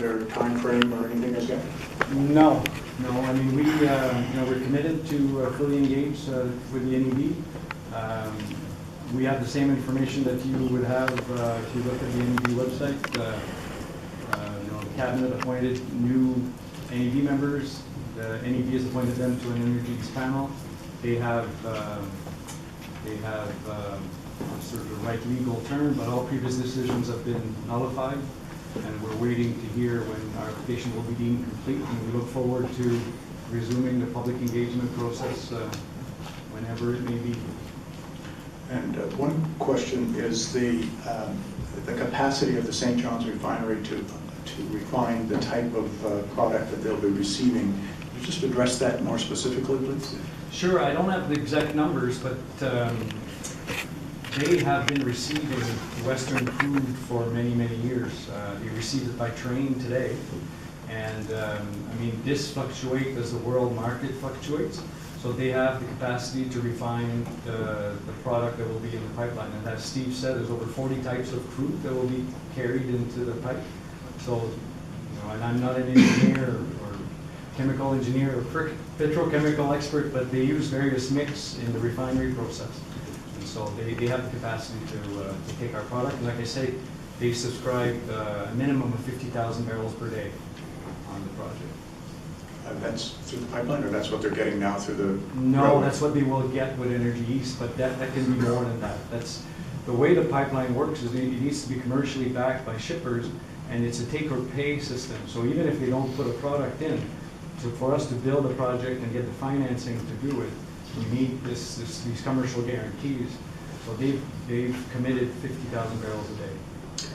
there a time frame or anything as yet? No. I mean, we're committed to fully engage with the NEB. We have the same information that you would have if you look at the NEB website. The cabinet appointed new NEB members. The NEB has appointed them to an energy use panel. They have sort of the right legal term, but all previous decisions have been nullified, and we're waiting to hear when our application will be deemed complete, and we look forward to resuming the public engagement process whenever it may be. And one question is the capacity of the St. John's refinery to refine the type of product that they'll be receiving. Can you just address that more specifically, please? Sure, I don't have the exact numbers, but they have been receiving Western crude for many, many years. They receive it by train today. And I mean, this fluctuates as the world market fluctuates. So they have the capacity to refine the product that will be in the pipeline. And as Steve said, there's over 40 types of crude that will be carried into the pipe. So, and I'm not an engineer or chemical engineer or petrochemical expert, but they use various mix in the refinery process. And so they have the capacity to take our product. And like I say, they subscribe a minimum of 50,000 barrels per day on the project. That's through the pipeline, or that's what they're getting now through the No, railway? that's what they will get with Energy East, but that can be more than that. That's the way the pipeline works. Is it needs to be commercially backed by shippers, and it's a take or pay system. So even if they don't put a product in, for us to build a project and get the financing to do it, we need these commercial guarantees. So they've committed 50,000 barrels a day.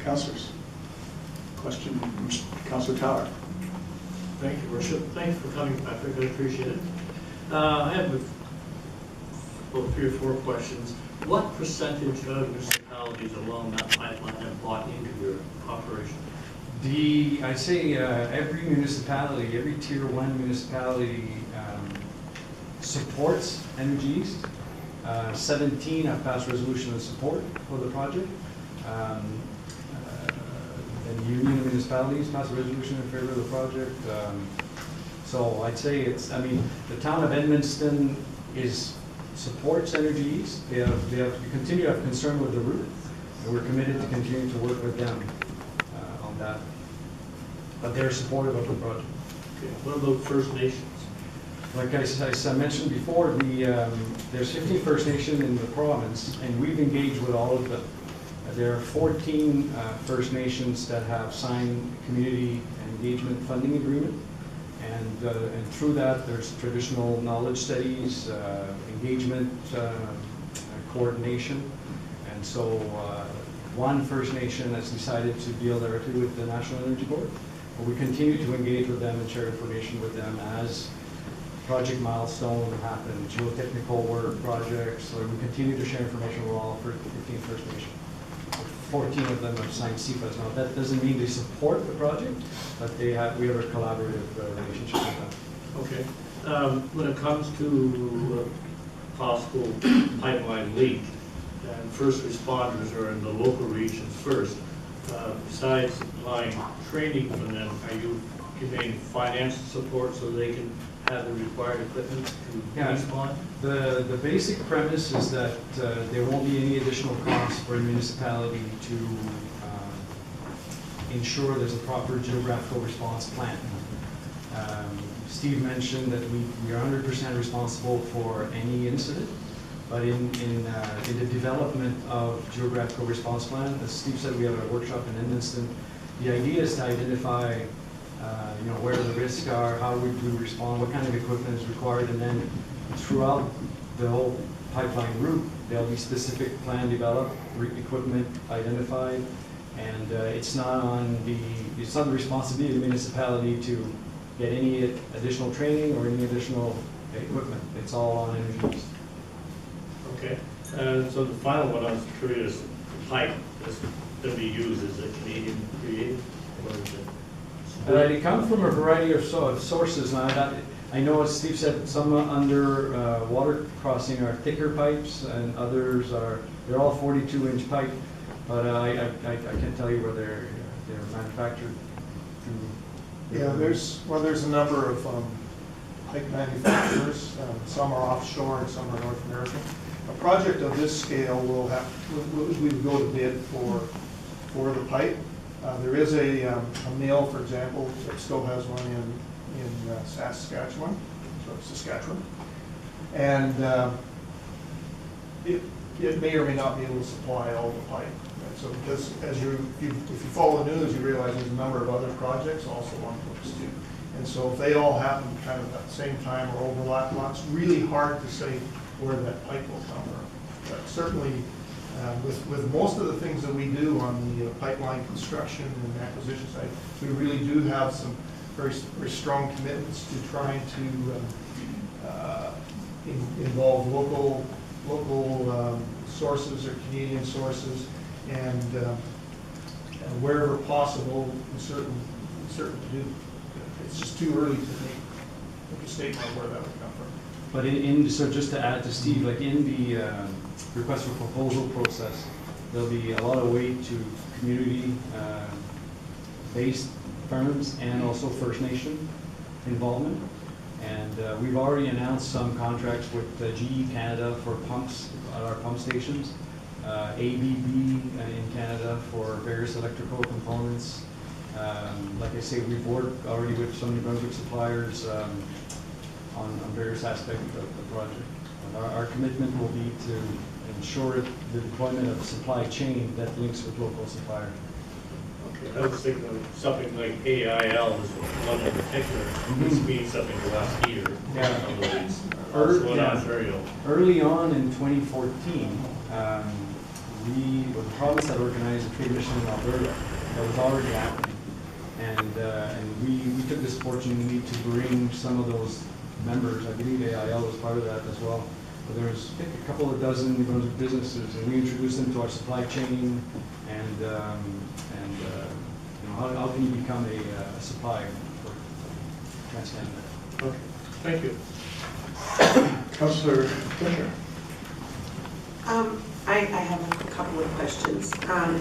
Councillors, question, Councillor Tower. Thank you, Worship. Thanks for coming, Patrick. I appreciate it. I have about 3 or 4 questions. What percentage of municipalities along that pipeline have bought into your operation? I'd say every municipality, every Tier 1 municipality supports Energy East. 17 have passed resolution of support for the project. And the Union of Municipalities passed a resolution in favor of the project. So I'd say I mean, the Town of Edmundston supports Energy East. They continue to have concern with the route, and we're committed to continue to work with them on that. But they're supportive of the project. Okay. What about First Nations? Like I mentioned before, there's 15 First Nations in the province, and we've engaged with all of them. There are 14 First Nations that have signed community engagement funding agreement, and through that there's traditional knowledge studies, engagement, coordination, and so one First Nation has decided to deal directly with the National Energy Board, but we continue to engage with them and share information with them as project milestone happen, geotechnical work projects, so we continue to share information with all 15 First Nations. 14 of them have signed CFAs. Now that doesn't mean they support the project, but we have a collaborative relationship with them. Okay. When it comes to possible pipeline leak, and first responders are in the local regions first, besides supplying training from them, are you giving financial support so they can have the required equipment to respond? The basic premise is that there won't be any additional costs for a municipality to ensure there's a proper geographical response plan. Steve mentioned that we are 100% responsible for any incident, but in the development of geographical response plan, as Steve said, we have a workshop in Edmundston. The idea is to identify where the risks are, how would we respond, what kind of equipment is required, and then throughout the whole pipeline route, there'll be specific plan developed, equipment identified, and it's not the responsibility of the municipality to get any additional training or any additional equipment. It's all on Energy East. Okay. So the final one, I was curious, the pipe that's going to be used, is it Canadian created, or is it? They come from a variety of sources. I know, as Steve said, some under water crossing are thicker pipes, and others they're all 42-inch pipe. But I can't tell you where they're manufactured through? Yeah, there's a number of pipe manufacturers. Some are offshore and some are North American. A project of this scale we would go to bid for the pipe. There is a mill, for example, that still has one in Saskatchewan, and it may or may not be able to supply all the pipe. And so, because if you follow the news, you realize there's a number of other projects also on books too. And so, if they all happen kind of at the same time or overlap, well, it's really hard to say where that pipe will come from. But certainly, with most of the things that we do on the pipeline construction and acquisition side, we really do have some very, very strong commitments to trying to involve local sources or Canadian sources, and wherever possible, we certainly do. It's just too early to make a statement of where that would come from. But so just to add to Steve, like in the request for proposal process, there'll be a lot of weight to community based firms and also First Nation involvement. And we've already announced some contracts with GE Canada for pumps at our pump stations, ABB in Canada for various electrical components. Like I say, we've worked already with some New Brunswick suppliers on various aspects of the project. And our commitment will be to ensure the deployment of a supply chain that links with local suppliers. Okay, I was thinking of something like AIL is one in particular. This means something the last year. Yeah. Also in Ontario. Early on in 2014, the province had organized a trade mission in Alberta that was already happening. And we took this opportunity to bring some of those members. I believe AIL was part of that as well. But there was, I think, a couple of dozen New Brunswick businesses, and we introduced them to our supply chain and you know, how can you become a supplier for TransCanada? Okay, thank you. Councillor Fisher. I have a couple of questions.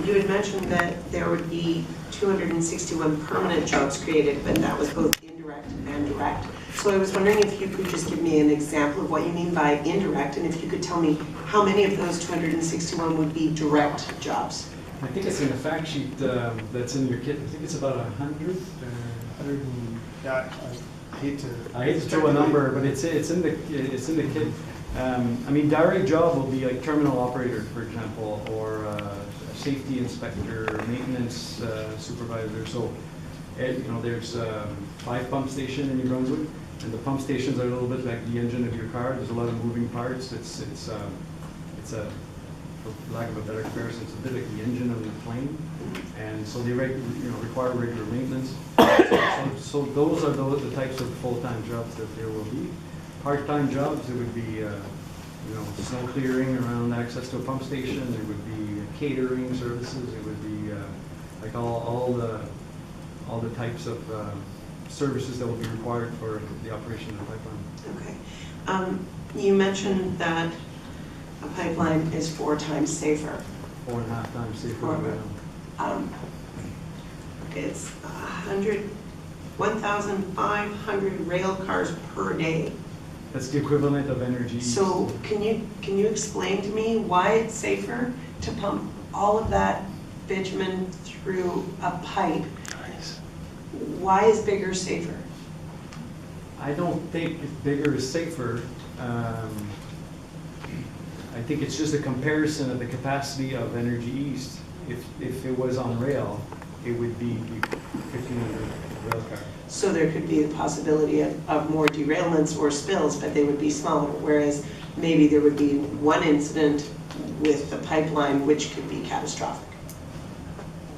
You had mentioned that there would be 261 permanent jobs created, but that was both indirect and direct. So I was wondering if you could just give me an example of what you mean by indirect, and if you could tell me how many of those 261 would be direct jobs. I think it's in the fact sheet that's in your kit. I think it's about 100. 100 and, yeah, I hate to throw a number, but it's in the kit. I mean, direct job will be like terminal operator, for example, or a safety inspector, maintenance supervisor. So, you know, there's 5 pump stations in New Brunswick, and the pump stations are a little bit like the engine of your car. There's a lot of moving parts. It's a, for lack of a better comparison, it's a bit like the engine of the plane, and so they require regular maintenance. So those are the types of full-time jobs that there will be. Part-time jobs, it would be you know, snow clearing around access to a pump station. There would be catering services. It would be like all the types of services that will be required for the operation of the pipeline. Okay. You mentioned that a pipeline is 4 times safer. 4.5 times safer. It's 1,500 rail cars per day. That's the equivalent of energy. So can you explain to me why it's safer to pump all of that bitumen through a pipe? Why is bigger safer? I don't think bigger is safer. I think it's just a comparison of the capacity of Energy East. If it was on rail, it would be 1,500 rail cars. So there could be the possibility of more derailments or spills, but they would be smaller, whereas maybe there would be one incident with the pipeline which could be catastrophic.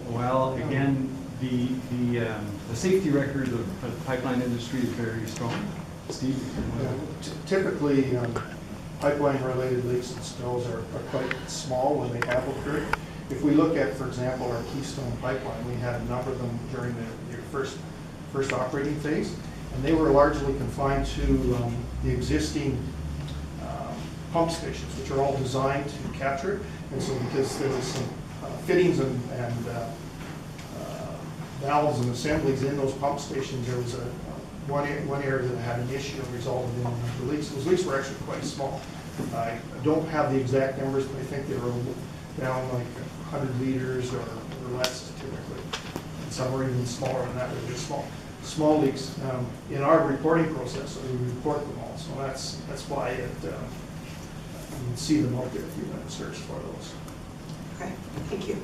Well, again, the safety record of the pipeline industry is very strong. Steve? Typically, pipeline-related leaks and spills are quite small when they have occurred. If we look at, for example, our Keystone pipeline, we had a number of them during their first operating phase, and they were largely confined to the existing pump stations, which are all designed to capture it. And so because there was some fittings and valves and assemblies in those pump stations, there was one area that had an issue and resulted in the leaks. Those leaks were actually quite small. I don't have the exact numbers, but I think they were down like 100 liters or less typically. And some were even smaller than that. They were just small leaks. In our reporting process, so we report them all. So that's why you can see them out there if you want to search for those. Okay, thank you.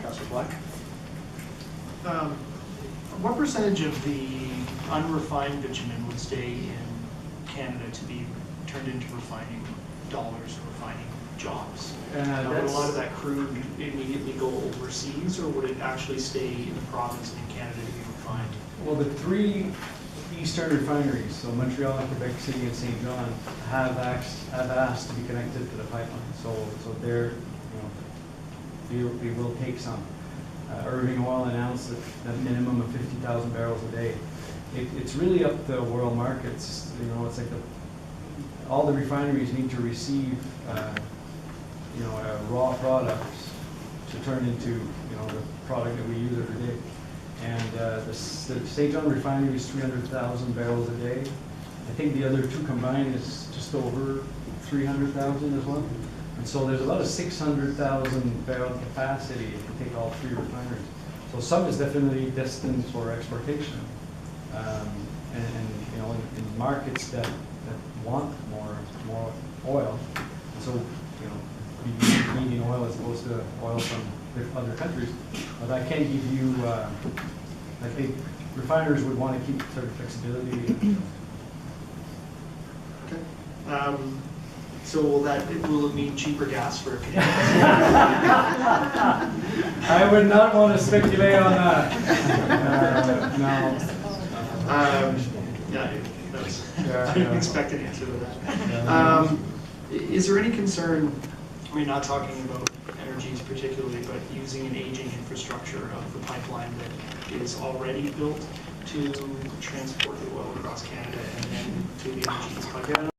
Councillor Black? What percentage of the unrefined bitumen would stay in Canada to be turned into refining dollars or refining jobs? Would a lot of that crude immediately go overseas, or would it actually stay in the province and in Canada to be refined? Well, the three eastern refineries, so Montreal, Quebec City, and St. John, have asked to be connected to the pipeline. So they're, they will take some. Irving Oil announced a minimum of 50,000 barrels a day. It's really up to world markets. It's like all the refineries need to receive, raw products to turn into, the product that we use every day. And the St. John refinery is 300,000 barrels a day. I think the other two combined is just over 300,000 as well. And so there's about a 600,000 barrel capacity if you take all three refineries. So some is definitely destined for exportation. In markets that want more oil. And so, we use Canadian oil as opposed to oil from other countries. But I can't give you, I think refiners would want to keep sort of flexibility. Okay. So will it mean cheaper gas for Canadians? I would not want to speculate on that. No. Yeah, I didn't expect an answer to that. Is there any concern, not talking about energies particularly, but using an aging infrastructure of the pipeline that is already built to transport the oil across Canada and then to the energies pipeline?